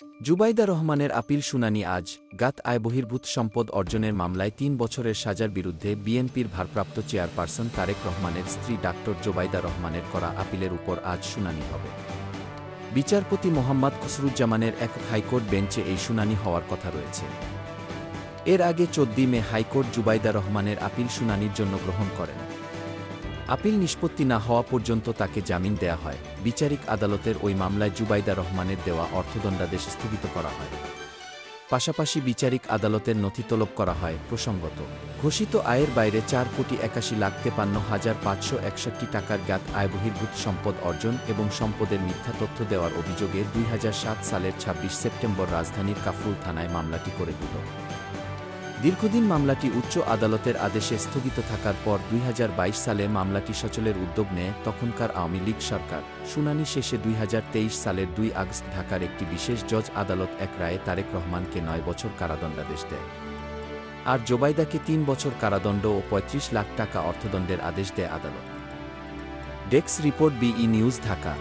জুবাইদা রহমানের আপিল শুনানি আজ। গাত আয়বহির্ভূত সম্পদ অর্জনের মামলায় ৩ বছরের সাজার বিরুদ্ধে বিএনপির ভারপ্রাপ্ত চেয়ারপারসন তারেক রহমানের স্ত্রী ডাক্তার জোবাইদা রহমানের করা আপিলের উপর আজ শুনানি হবে। বিচারপতি মোহাম্মদ খসরুজ্জামানের একক হাইকোর্ট বেঞ্চে এই শুনানি হওয়ার কথা রয়েছে। এর আগে ১৪ মে হাইকোর্ট জুবাইদা রহমানের আপিল শুনানির জন্য গ্রহণ করেন। আপিল নিষ্পত্তি না হওয়া পর্যন্ত তাকে জামিন দেয়া হয়। বিচারিক আদালতের ওই মামলায় জুবাইদা রহমানের দেওয়া অর্থদণ্ডাদেশ স্থগিত করা হয়। পাশাপাশি বিচারিক আদালতের নথি তলব করা হয়। প্রসঙ্গত, ঘোষিত আয়ের বাইরে ৪,৮১,৫৬১ টাকার জ্ঞাত আয়বহির্ভূত সম্পদ অর্জন এবং সম্পদের মিথ্যা তথ্য দেওয়ার অভিযোগে ২০০৭ সালের ২৬ সেপ্টেম্বর রাজধানীর কাফরুল থানায় মামলাটি করে দিল। দীর্ঘদিন মামলাটি উচ্চ আদালতের আদেশে স্থগিত থাকার পর ২০২২ সালে মামলাটি সচলের উদ্যোগ নেয় তখনকার আওয়ামী লীগ সরকার। শুনানি শেষে ২০২৩ সালের ২ আগস্ট ঢাকার একটি বিশেষ জজ আদালত এক রায়ে তারেক রহমানকে ৯ বছর কারাদণ্ডাদেশ দেয়। আর জোবাইদাকে ৩ বছর কারাদণ্ড ও ৩৫ লাখ টাকা অর্থদণ্ডের আদেশ দেয় আদালত। Desk report, BE news, Dhaka.